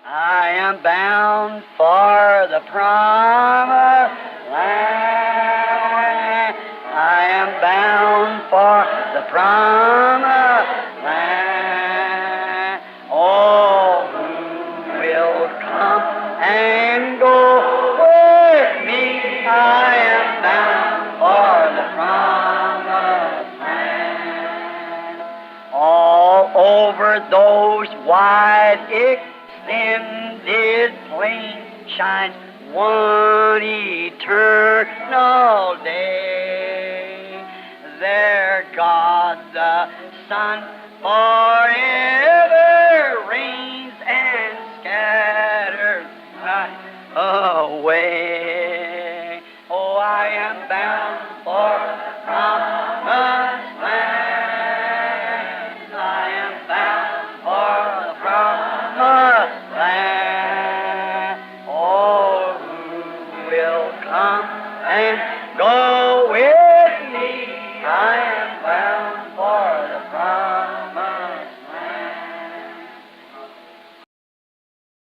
I am bound for the promised land. I am bound for the promised land. Oh, who will come and go with me? I am bound for the promised land. All over those wide extended plains shines one eternal day. There God the Son forever reigns and scatters night away. Oh, I am bound for the promised land. I am bound for the promised land. Oh, who will come and go with me? I am bound for the promised land.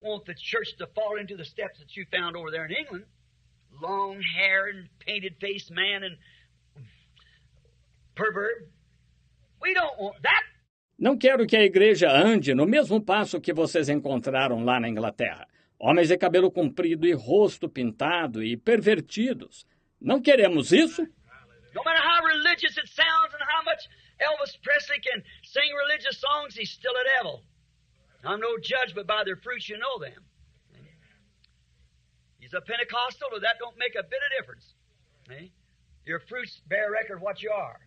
Want the church to fall into the steps that you found over there in England. Long hair and painted faced man and pervert. We don't want that. Não quero que a igreja ande no mesmo passo que vocês encontraram lá na Inglaterra. Homens de cabelo comprido e rosto pintado e pervertidos. Não queremos isso? No matter how religious it sounds and how much Elvis Presley can sing religious songs, he's still a devil. I'm no judge, but by their fruits you know them. He's a Pentecostal, but that don't make a bit of difference. Your fruits bear record of what you are.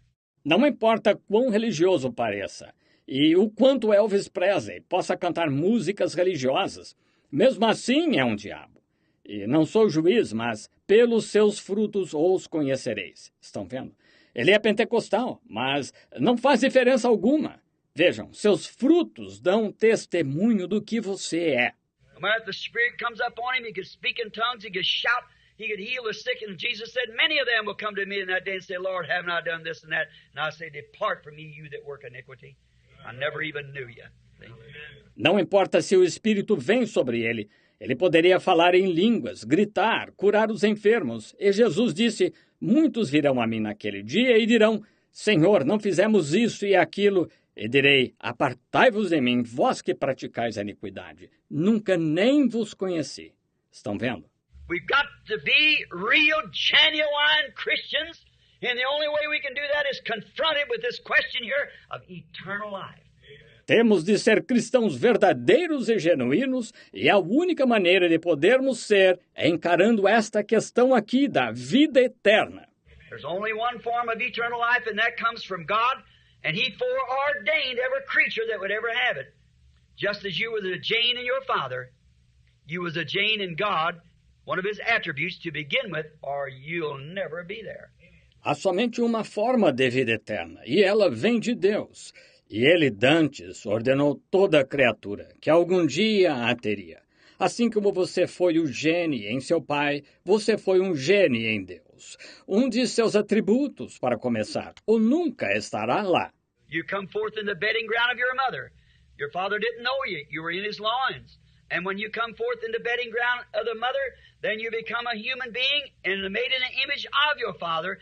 Não importa quão religioso pareça e o quanto Elvis Presley possa cantar músicas religiosas, mesmo assim é um diabo. E não sou juiz, mas pelos seus frutos os conhecereis. Estão vendo? Ele é pentecostal, mas não faz diferença alguma. Vejam, seus frutos dão testemunho do que você é. No matter if the Spirit comes up on him, he could speak in tongues, he could shout, he could heal the sick. And Jesus said, many of them will come to me in that day and say, Lord, haven't I done this and that? And I say, depart from me, you that work iniquity. I never even knew you. See? Não importa se o Espírito vem sobre ele. Ele poderia falar em línguas, gritar, curar os enfermos. E Jesus disse, muitos virão a mim naquele dia e dirão, Senhor, não fizemos isso e aquilo. E direi, apartai-vos de mim, vós que praticais a iniquidade. Nunca nem vos conheci. Estão vendo? We've got to be real, genuine Christians. And the only way we can do that is confronted with this question here of eternal life. Temos de ser cristãos verdadeiros e genuínos, e a única maneira de podermos ser é encarando esta questão aqui da vida eterna. There's only one form of eternal life, and that comes from God, and He foreordained every creature that would ever have it. Just as you were the Jane in your father, you was a Jane in God, one of His attributes to begin with, or you'll never be there. Há somente uma forma de vida eterna, e ela vem de Deus. E ele, dantes, ordenou toda a criatura, que algum dia a teria. Assim como você foi o gene em seu pai, você foi um gene em Deus. Um de seus atributos, para começar, ou nunca estará lá. You come forth in the bedding ground of your mother. Your father didn't know you. You were in his loins. And when you come forth in the bedding ground of the mother, then you become a human being and made in the image of your father.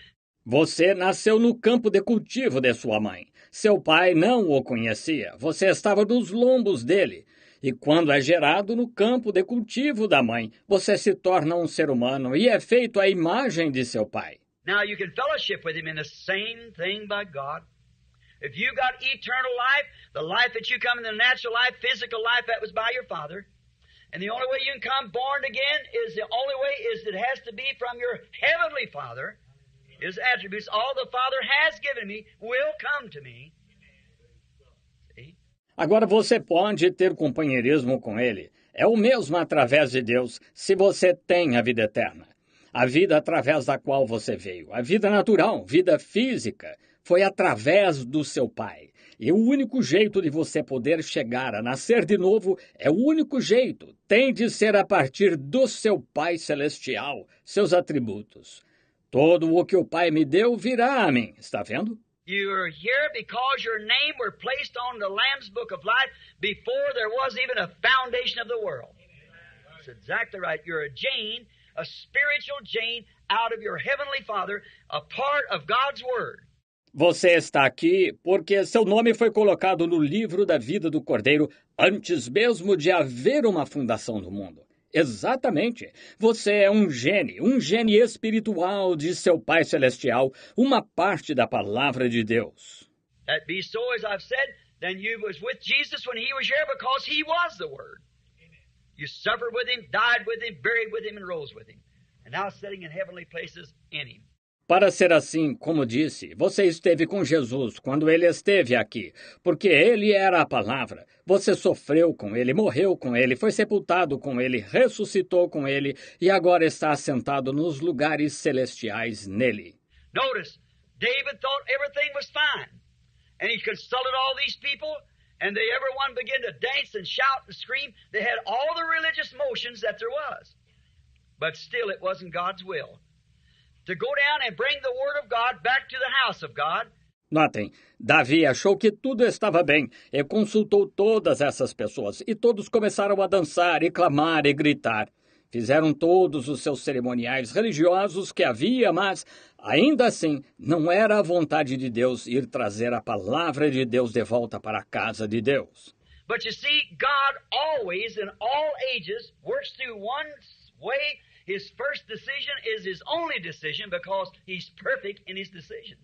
Você nasceu no campo de cultivo de sua mãe. Seu pai não o conhecia. Você estava nos lombos dele. E quando é gerado no campo de cultivo da mãe, você se torna um ser humano e é feito à imagem de seu pai. Now you can fellowship with him in the same thing by God. If you got eternal life, the life that you come in the natural life, physical life, that was by your father. And the only way you can come born again is it has to be from your heavenly Father. His attributes, all the Father has given me, will come to me. See? Agora você pode ter companheirismo com ele. É o mesmo através de Deus, se você tem a vida eterna. A vida através da qual você veio, a vida natural, vida física, foi através do seu Pai. E o único jeito de você poder chegar a nascer de novo é o único jeito. Tem de ser a partir do seu Pai Celestial, seus atributos. Todo o que o Pai me deu virá a mim. Está vendo? You are here because your name were placed on the Lamb's Book of Life before there was even a foundation of the world. That's exactly right. You're a gene, a spiritual gene out of your Heavenly Father, a part of God's Word. Você está aqui porque seu nome foi colocado no livro da vida do Cordeiro antes mesmo de haver uma fundação do mundo. Exatamente. Você é um gene espiritual de seu Pai Celestial, uma parte da palavra de Deus. That be so, as I've said, then you was with Jesus when He was here because He was the Word. You suffered with Him, died with Him, buried with Him, and rose with Him. And now sitting in heavenly places in Him. Para ser assim, como disse, você esteve com Jesus quando Ele esteve aqui, porque Ele era a palavra. Você sofreu com Ele, morreu com Ele, foi sepultado com Ele, ressuscitou com Ele e agora está assentado nos lugares celestiais nele. Notice, David thought everything was fine. And he consulted all these people, and they everyone began to dance and shout and scream. They had all the religious motions that there was. But still it wasn't God's will to go down and bring the Word of God back to the house of God. Notem, Davi achou que tudo estava bem e consultou todas essas pessoas, e todos começaram a dançar e clamar e gritar. Fizeram todos os seus cerimoniais religiosos que havia, mas, ainda assim, não era a vontade de Deus ir trazer a palavra de Deus de volta para a casa de Deus. But you see, God always, in all ages, works through one way. His first decision is His only decision because He's perfect in His decisions.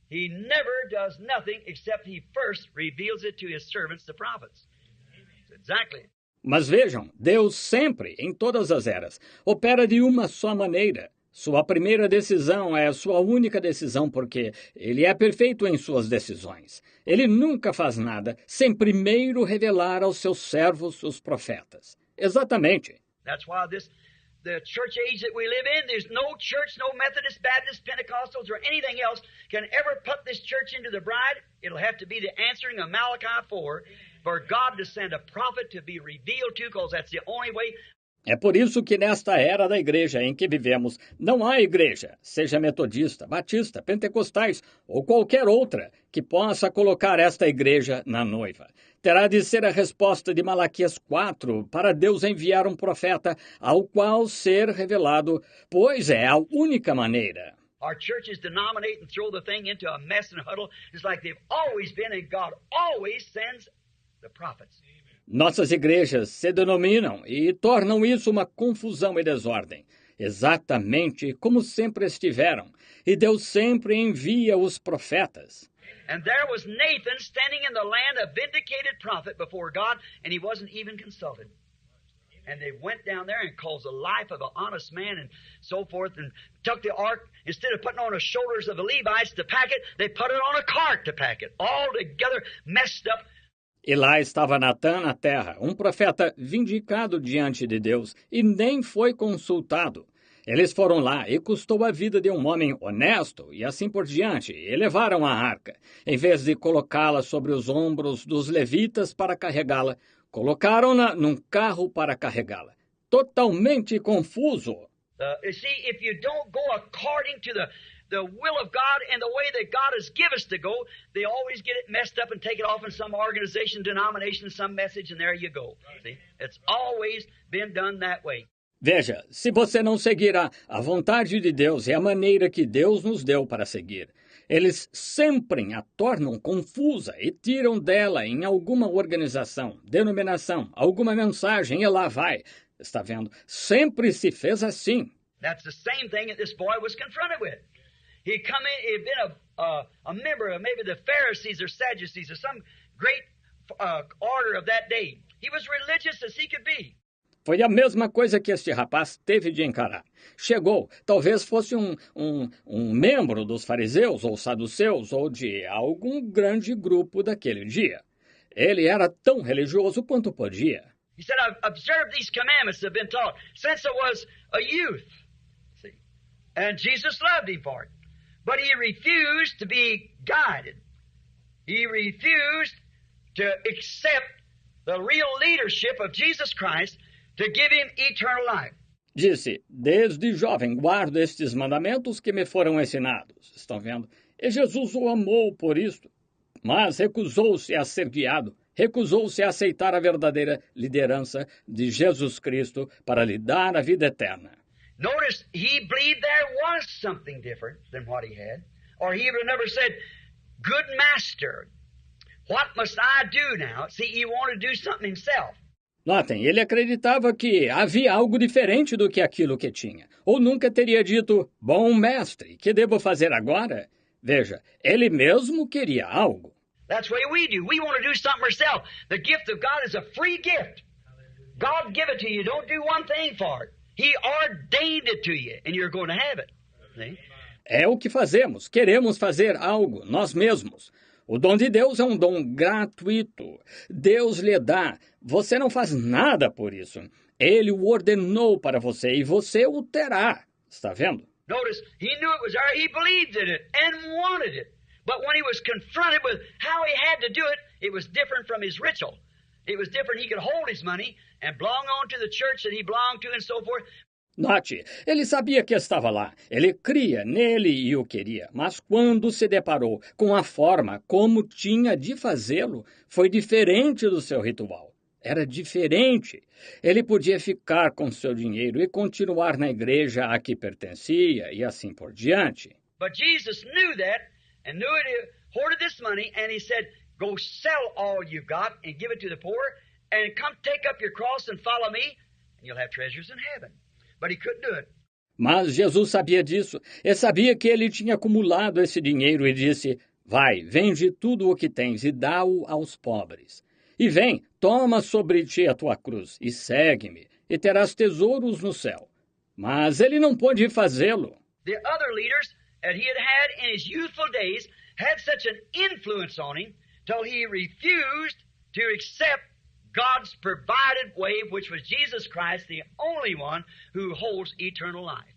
He never does nothing except He first reveals it to His servants, the prophets. Exactly. Mas vejam, Deus sempre, em todas as eras, opera de uma só maneira. Sua primeira decisão é a sua única decisão porque Ele é perfeito em suas decisões. Ele nunca faz nada sem primeiro revelar aos seus servos, os profetas. Exatamente. That's why the church age that we live in, there's no church, no Methodist, Baptist, Pentecostals, or anything else can ever put this church into the bride. It'll have to be the answering of Malachi 4 for God to send a prophet to be revealed to, because that's the only way. É por isso que nesta era da igreja em que vivemos, não há igreja, seja metodista, batista, pentecostais ou qualquer outra, que possa colocar esta igreja na noiva. Terá de ser a resposta de Malaquias 4 para Deus enviar um profeta ao qual ser revelado, pois é a única maneira. Our churches denominate and throw the thing into a mess and huddle just like they've always been, and God always sends the prophets. Nossas igrejas se denominam e tornam isso uma confusão e desordem, exatamente como sempre estiveram, e Deus sempre envia os profetas. And there was Nathan standing in the land, a vindicated prophet before God, and he wasn't even consulted. And they went down there and caused the life of an honest man and so forth, and took the ark, instead of putting on the shoulders of the Levites to pack it, they put it on a cart to pack it, all together messed up. E lá estava Natã na terra, um profeta vindicado diante de Deus, e nem foi consultado. Eles foram lá e custou a vida de um homem honesto e assim por diante, e levaram a arca. Em vez de colocá-la sobre os ombros dos levitas para carregá-la, colocaram-na num carro para carregá-la. Totalmente confuso. You see, if you don't go according to the will of God and the way that God has given us to go, they always get it messed up and take it off in some organization, denomination, some message, and there you go. See? It's always been done that way. Veja, se você não seguir a vontade de Deus e a maneira que Deus nos deu para seguir, eles sempre a tornam confusa e tiram dela em alguma organização, denominação, alguma mensagem, e lá vai. Está vendo? Sempre se fez assim. That's the same thing that this boy was confronted with. He'd come in, he'd been a member of maybe the Pharisees or Sadducees or some great order of that day. He was religious as he could be. Foi a mesma coisa que este rapaz teve de encarar. Chegou, talvez fosse um membro dos fariseus ou saduceus ou de algum grande grupo daquele dia. Ele era tão religioso quanto podia. He said, I've observed these commandments that have been taught since I was a youth. See? And Jesus loved him for it. But he refused to be guided. He refused to accept the real leadership of Jesus Christ to give him eternal life. Disse, desde jovem guardo estes mandamentos que me foram ensinados. Estão vendo? E Jesus o amou por isto, mas recusou-se a ser guiado. recusou-se a aceitar a verdadeira liderança de Jesus Cristo para lhe dar a vida eterna. Notice, he believed there was something different than what he had, or he would have never said, "Good master, what must I do now?" See, he wanted to do something himself. Notem, ele acreditava que havia algo diferente do que aquilo que tinha, ou nunca teria dito, bom mestre, que devo fazer agora? Veja, ele mesmo queria algo. That's the way we do. We want to do something ourselves. The gift of God is a free gift. God give it to you. Don't do one thing for it. He ordained it to you, and you're going to have it. See? É o que fazemos, queremos fazer algo, nós mesmos. O dom de Deus é um dom gratuito. Deus lhe dá. Você não faz nada por isso. Ele o ordenou para você e você o terá. Está vendo? Notice, he knew it was there. He believed in it and wanted it. But when he was confronted with how he had to do it, it was different from his ritual. It was different. He could hold his money and belong on to the church that he belonged to and so forth. Note, ele sabia que estava lá, ele cria nele e o queria, mas quando se deparou com a forma como tinha de fazê-lo, foi diferente do seu ritual. Era diferente. Ele podia ficar com seu dinheiro e continuar na igreja a que pertencia e assim por diante. But Jesus knew that and knew it. He hoarded this money and he said, "Go sell all you've got and give it to the poor and come take up your cross and follow me and you'll have treasures in heaven." But he couldn't do it. Mas Jesus sabia disso e sabia que ele tinha acumulado esse dinheiro e disse, vai, vende tudo o que tens e dá-o aos pobres. E vem, toma sobre ti a tua cruz e segue-me e terás tesouros no céu. Mas ele não pôde fazê-lo. The other leaders that he had in his youthful days had such an influence on him till he refused to accept God's provided way, which was Jesus Christ, the only one who holds eternal life.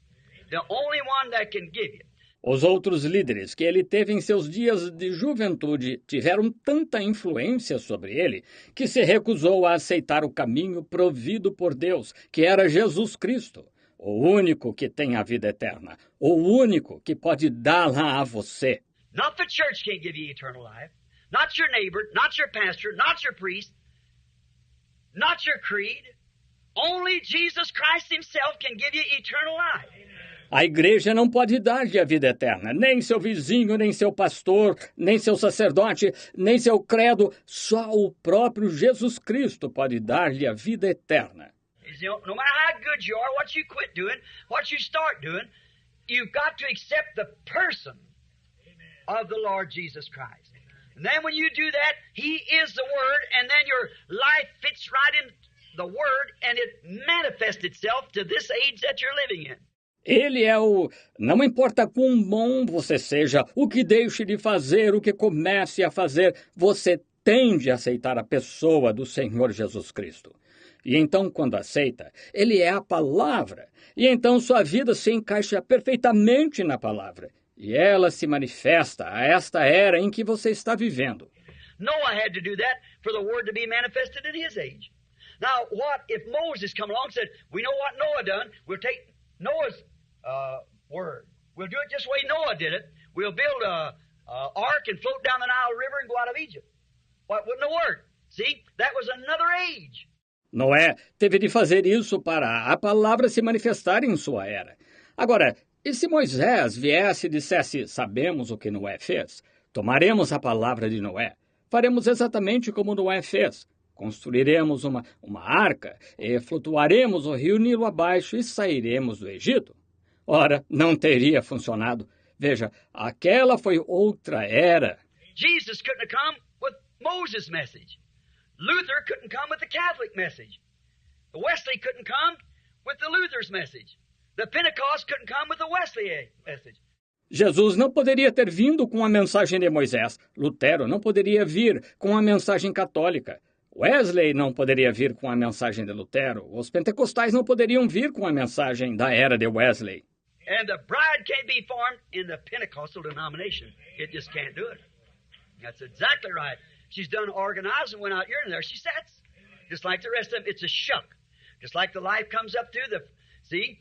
The only one that can give you. Os outros líderes que ele teve em seus dias de juventude tiveram tanta influência sobre ele que se recusou a aceitar o caminho provido por Deus, que era Jesus Cristo, o único que tem a vida eterna, o único que pode dá-la a você. Not the church can't give you eternal life, not your neighbor, not your pastor, not your priest, not your creed. Only Jesus Christ himself can give you eternal life. A igreja não pode dar-lhe a vida eterna, nem seu vizinho, nem seu pastor, nem seu sacerdote, nem seu credo. Só o próprio Jesus Cristo pode dar-lhe a vida eterna. No matter how good you are, what you quit doing, what you start doing, you've got to accept the person of the Lord Jesus Christ. And then when you do that, He is the Word, and then your life fits right in the Word, and it manifests itself to this age that you're living in. Ele é o... Não importa quão bom você seja, o que deixe de fazer, o que comece a fazer, você tem de aceitar a pessoa do Senhor Jesus Cristo. E então, quando aceita, Ele é a palavra. E então sua vida se encaixa perfeitamente na palavra. E ela se manifesta a esta era em que você está vivendo. Noah had to do that for the Word to be manifested in his age. Now, what if Moses come along and said, we know what Noah done, we'll take Noah's word. We'll do it just the way Noah did it. We'll build a ark and float down the Nile River and go out of Egypt. What wouldn't have worked? See, that was another age. Noé teve de fazer isso para a palavra se manifestar em sua era. Agora, e se Moisés viesse e dissesse, sabemos o que Noé fez? Tomaremos a palavra de Noé. Faremos exatamente como Noé fez. Construiremos uma arca e flutuaremos o rio Nilo abaixo e sairemos do Egito. Ora, não teria funcionado. Veja, aquela foi outra era. Jesus couldn't have come with Moses' message. Luther couldn't come with the Catholic message. Wesley couldn't come with the Luther's message. The Pentecost couldn't come with the Wesley message. Jesus não poderia ter vindo com a mensagem de Moisés. Lutero não poderia vir com a mensagem católica. Wesley não poderia vir com a mensagem de Lutero. Os pentecostais não poderiam vir com a mensagem da era de Wesley. And the bride can't be formed in the Pentecostal denomination. It just can't do it. That's exactly right. She's done organized and went out here and there she sits. Just like the rest of them, it's a shuck. Just like the life comes up through the... See?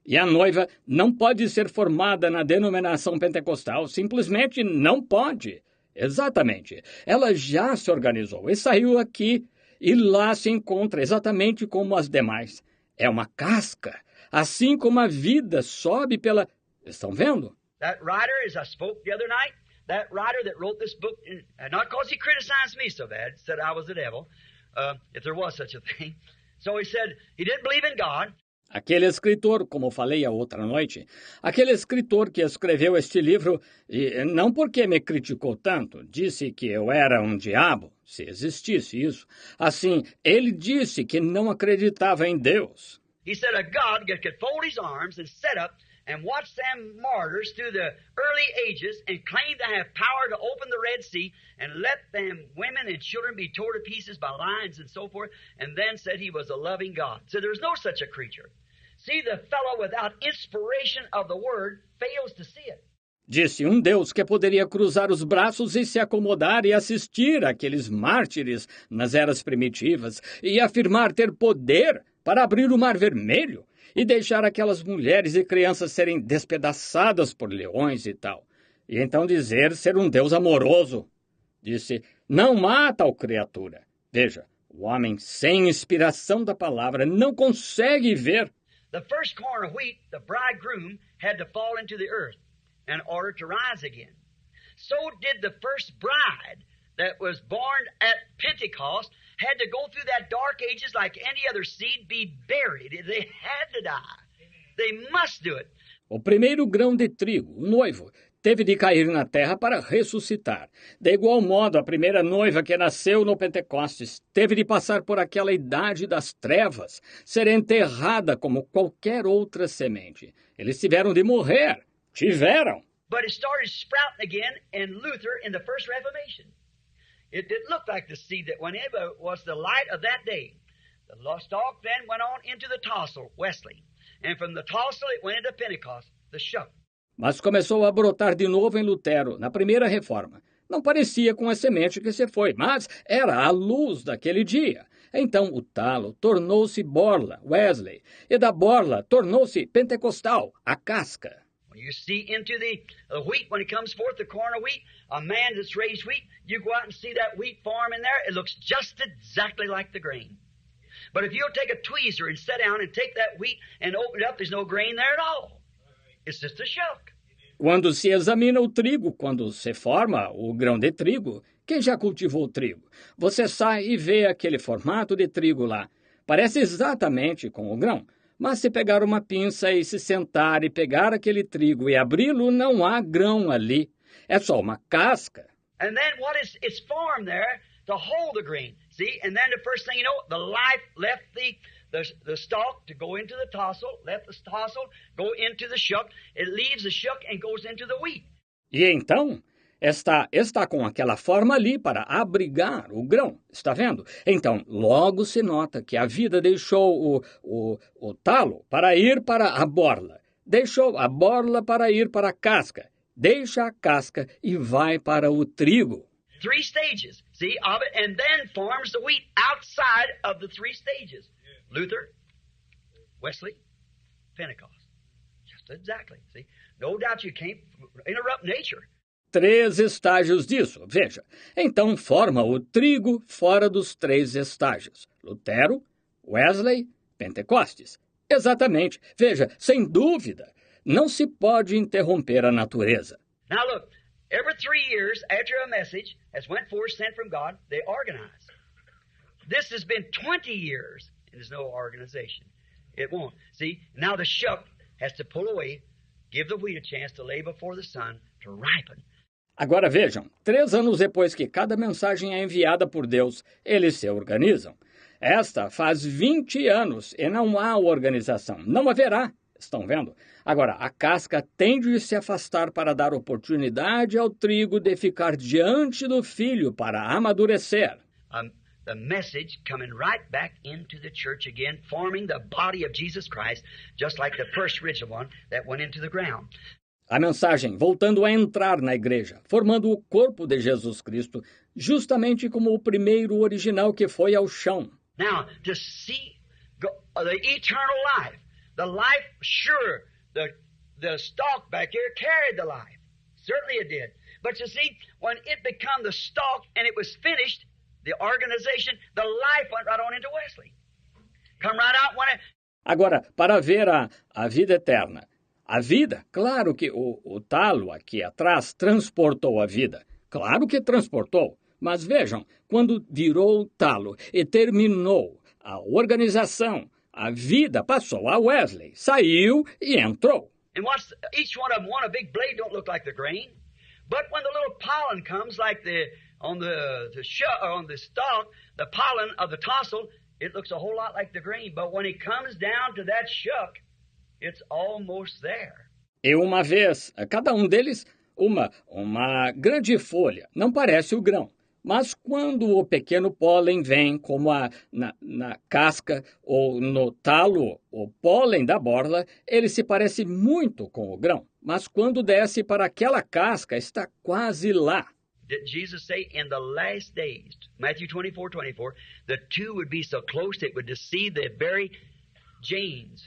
E a noiva não pode ser formada na denominação pentecostal. Simplesmente não pode. Exatamente. Ela já se organizou e saiu aqui e lá se encontra exatamente como as demais. É uma casca, assim como a vida sobe pela... Estão vendo? That writer, as I spoke the other night, that writer that wrote this book, not because he criticized me so bad, said I was the devil, if there was such a thing. So he said he didn't believe in God. Aquele escritor, como falei a outra noite, aquele escritor que escreveu este livro, e não porque me criticou tanto, disse que eu era um diabo, se existisse isso. Assim, ele disse que não acreditava em Deus. He said a God that could fold his arms and set up and watch them martyrs through the early ages and claim to have power to open the Red Sea and let them women and children be torn to pieces by lions and so forth, and then said he was a loving God. So there's no such a creature. See, the fellow without inspiration of the word fails to see it. Disse um Deus que poderia cruzar os braços e se acomodar e assistir àqueles mártires nas eras primitivas e afirmar ter poder para abrir o Mar Vermelho e deixar aquelas mulheres e crianças serem despedaçadas por leões e tal. E então dizer ser um Deus amoroso. Disse, não mata a criatura. Veja, o homem sem inspiração da palavra não consegue ver. The first corn of wheat, the bridegroom had to fall into the earth in order to rise again. So did the first bride that was born at Pentecost had to go through that dark ages like any other seed, be buried. They had to die. They must do it. O primeiro grão de trigo, o noivo, teve de cair na terra para ressuscitar. De igual modo, a primeira noiva que nasceu no Pentecostes teve de passar por aquela idade das trevas, ser enterrada como qualquer outra semente. Eles tiveram de morrer. Tiveram. But it started sprouting again in Luther in the first Reformation. It looked like the seed that went in, but it was the light of that day. The stalk then went on into the tassel, Wesley. And from the tassel it went into Pentecost, the shuck. Mas começou a brotar de novo em Lutero, na primeira reforma. Não parecia com a semente que se foi, mas era a luz daquele dia. Então o talo tornou-se borla, Wesley, e da borla tornou-se pentecostal, a casca. When you see into the wheat, when it comes forth, the corn of wheat, a man that's raised wheat, you go out and see that wheat farm in there, it looks just exactly like the grain. But if you'll take a tweezer and sit down and take that wheat and open it up, there's no grain there at all. It's just a shuck. Quando se examina o trigo, quando se forma o grão de trigo, quem já cultivou trigo? Você sai e vê aquele formato de trigo lá. Parece exatamente com o grão. Mas se pegar uma pinça e se sentar e pegar aquele trigo e abri-lo, não há grão ali. É só uma casca. And then what is it's formed there to hold the grain. See? And then the first thing you know, the life left the stalk to go into the tassel, left the tassel, go into the shuck. It leaves the shuck and goes into the wheat. E então, está com aquela forma ali para abrigar o grão, está vendo? Então, logo se nota que a vida deixou o talo para ir para a borla, deixou a borla para ir para a casca, deixa a casca e vai para o trigo. 3 stages, see, of it, and then forms the wheat outside of the 3 stages. Luther, Wesley, Pentecost. Just exactly, see? No doubt you can't interrupt nature. 3 estágios disso, veja. Então forma o trigo fora dos 3 estágios. Lutero, Wesley, Pentecostes. Exatamente. Veja, sem dúvida, não se pode interromper a natureza. Now look, every 3 years after a message has went forth sent from God, they organize. This has been 20 years and there's no organization. It won't. See, now the shuck has to pull away, give the wheat a chance to lay before the sun to ripen. Agora vejam, 3 anos depois que cada mensagem é enviada por Deus, eles se organizam. Esta faz 20 anos e não há organização. Não haverá. Estão vendo? Agora, a casca tem de se afastar para dar oportunidade ao trigo de ficar diante do filho para amadurecer. The message coming right back into the church again, forming the body of Jesus Christ, just like the first original one that went into the ground. A mensagem voltando a entrar na igreja, formando o corpo de Jesus Cristo, justamente como o primeiro original que foi ao chão. Now, to see the eternal life, the life, sure, the stalk back here carried the life. Certainly it did. But you see, when it became the stalk and it was finished, the organization, the life went right on into Wesley. Come right out when it... Agora, para ver a vida eterna. A vida, claro que o talo aqui atrás transportou a vida. Claro que transportou. Mas vejam, quando virou o talo e terminou a organização, a vida passou a Wesley, saiu e entrou. And watch, each one of them, a big blade don't look like the grain. But when the little pollen comes, like on the stalk, the pollen of the tassel, it looks a whole lot like the grain. But when it comes down to that shuck, it's almost there. E uma vez, cada um deles, uma grande folha, não parece o grão. Mas quando o pequeno pólen vem, como na casca ou no talo, o pólen da borla, ele se parece muito com o grão. Mas quando desce para aquela casca, está quase lá. Did Jesus say in the last days, Matthew 24:24, the two would be so close it would deceive the very genes,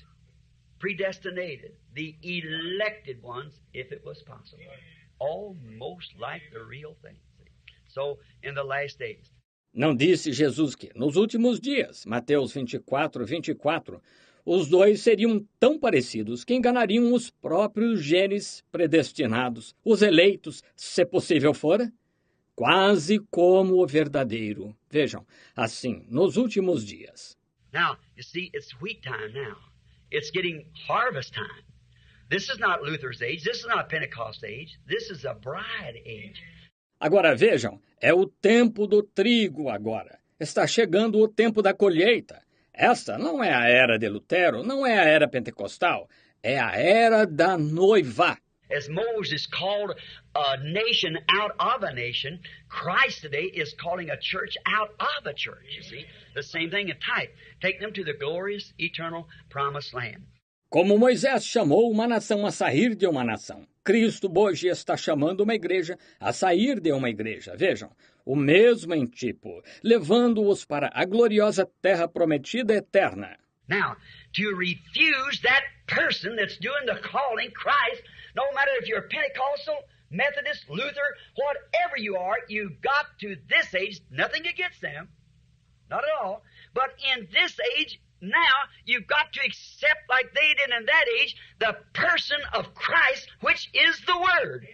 predestinated, the elected ones, if it was possible. Almost like the real thing. So, in the last days. Não disse Jesus que, nos últimos dias, Mateus 24:24, os dois seriam tão parecidos que enganariam os próprios genes predestinados, os eleitos, se possível fora? Quase como o verdadeiro. Vejam, assim, nos últimos dias. Now, you see, it's wheat time now. It's getting harvest time. This is not Luther's age. This is not Pentecost age. This is a bride age. Agora vejam, é o tempo do trigo agora. Está chegando o tempo da colheita. Esta não é a era de Lutero, não é a era pentecostal, é a era da noiva. As Moses called a nation out of a nation, Christ today is calling a church out of a church, you see. The same thing in type. Take them to the glorious, eternal, promised land. Como Moisés chamou uma nação a sair de uma nação, Cristo hoje está chamando uma igreja a sair de uma igreja. Vejam, o mesmo em tipo, levando-os para a gloriosa terra prometida eterna. Now, to refuse that person that's doing the calling, Christ, no matter if you're Pentecostal, Methodist, Luther, whatever you are, you've got to this age, nothing against them, not at all, but in this age, now you've got to accept, like they did in that age, the person of Christ, which is the Word.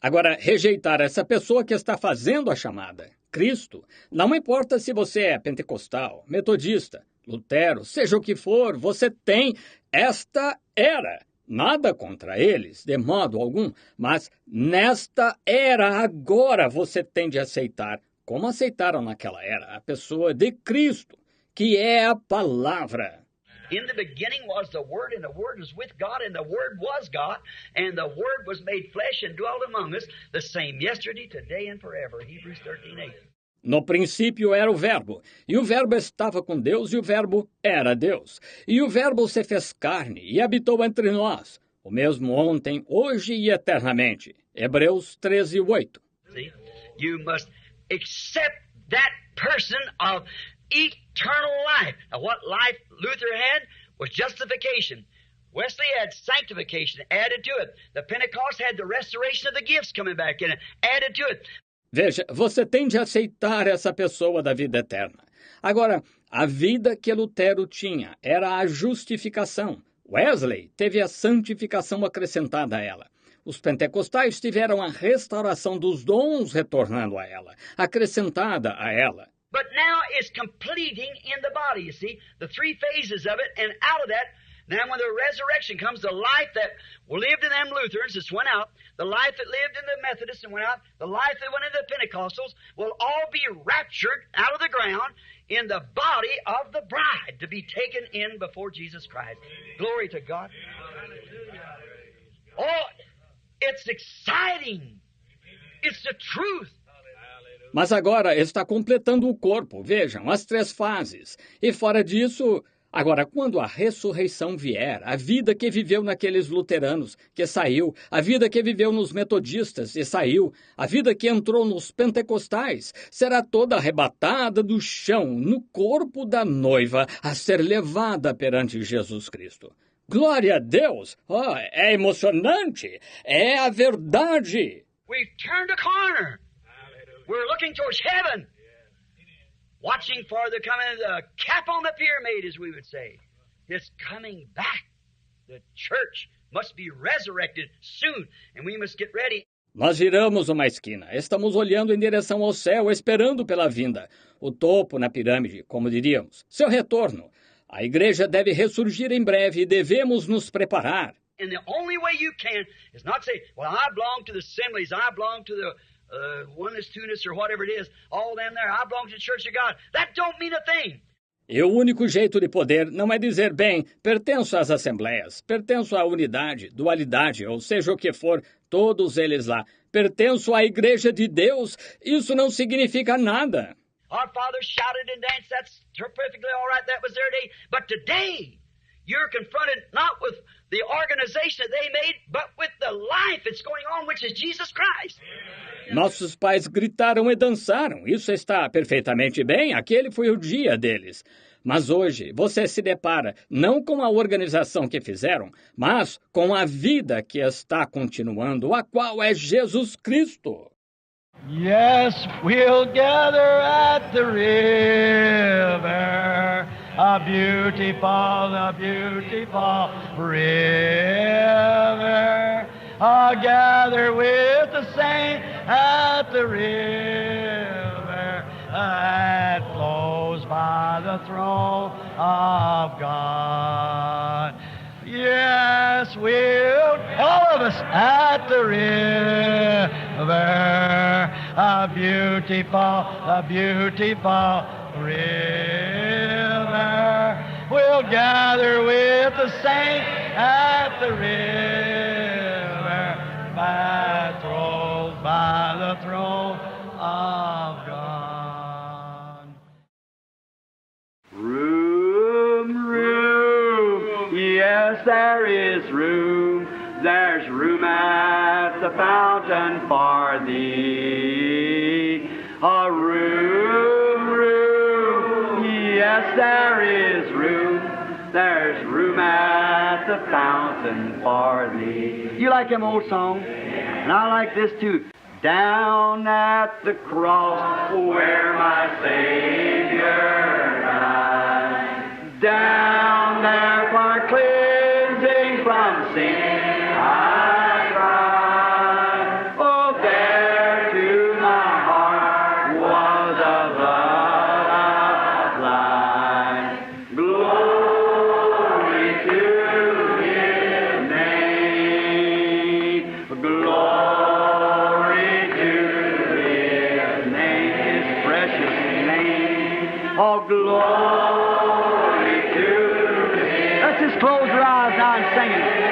Agora, rejeitar essa pessoa que está fazendo a chamada, Cristo, não importa se você é pentecostal, metodista, Lutero, seja o que for, você tem esta era. Nada contra eles, de modo algum, mas nesta era agora você tem de aceitar, como aceitaram naquela era, a pessoa de Cristo, que é a palavra. In the beginning was the Word, and the Word was with God, and the Word was God, and the Word was made flesh and dwelt among us, the same yesterday, today, and forever. Hebrews 13:8. No princípio era o Verbo, e o Verbo estava com Deus, e o Verbo era Deus. E o Verbo se fez carne e habitou entre nós, o mesmo ontem, hoje e eternamente. Hebreus 13:8. See? You must accept that person of eternal life. Now, what life Luther had was justification. Wesley had sanctification added to it. The Pentecost had the restoration of the gifts coming back in it, added to it. Veja, você tem de aceitar essa pessoa da vida eterna. Agora, a vida que Lutero tinha era a justificação. Wesley teve a santificação acrescentada a ela. Os pentecostais tiveram a restauração dos dons retornando a ela, acrescentada a ela. But now it's completing in the body, you see, the three phases of it, and out of that, now when the resurrection comes, the life that lived in them Lutherans, this went out, the life that lived in the Methodists and went out, the life that went in the Pentecostals, will all be raptured out of the ground in the body of the bride to be taken in before Jesus Christ. Glory to God. Oh, it's exciting. It's the truth. Mas agora está completando o corpo, vejam, as três fases. E fora disso, agora, quando a ressurreição vier, a vida que viveu naqueles luteranos, que saiu, a vida que viveu nos metodistas e saiu, a vida que entrou nos pentecostais, será toda arrebatada do chão, no corpo da noiva, a ser levada perante Jesus Cristo. Glória a Deus! Oh, é emocionante! É a verdade! We've turned a corner. We're looking towards heaven, watching for the coming of the cap on the pyramid, as we would say. It's coming back. The church must be resurrected soon, and we must get ready. Nós viramos uma esquina. Estamos olhando em direção ao céu, esperando pela vinda. O topo na pirâmide, como diríamos. Seu retorno. A igreja deve ressurgir em breve e devemos nos preparar. And the only way you can is not say, well, I belong to the assemblies, I belong to the oneness, two-ness, or whatever it is, all them there, I belong to the Church of God. That don't mean a thing. E o único jeito de poder não é dizer, bem, pertenço às assembleias, pertenço à unidade, dualidade, ou seja o que for, todos eles lá. Pertenço à igreja de Deus. Isso não significa nada. Our fathers shouted and danced, that's perfectly all right, that was their day. But today, you're confronted not with the organization that they made, but with the life that's going on, which is Jesus Christ. Nossos pais gritaram e dançaram. Isso está perfeitamente bem, aquele foi o dia deles. Mas hoje você se depara não com a organização que fizeram, mas com a vida que está continuando, a qual é Jesus Cristo. Yes, we'll gather at the river, a beautiful river. I'll gather with the saints at the river that flows by the throne of God. Yes, we'll, all of us, at the river, a beautiful river. We'll gather with the saints at the river that flows by the throne of God. Room, yes, there is room. There's room at the fountain for thee. A room, yes, there is room. There's room at the fountain for thee. You like them old songs? And I like this too. Down at the cross where my Savior died. Down there for cleansing from sin I cried. Oh, there to my heart was a blood applied. Glory to His name. Glory to His name, His precious name. Oh, glory to His. Let's just close our eyes now and sing it.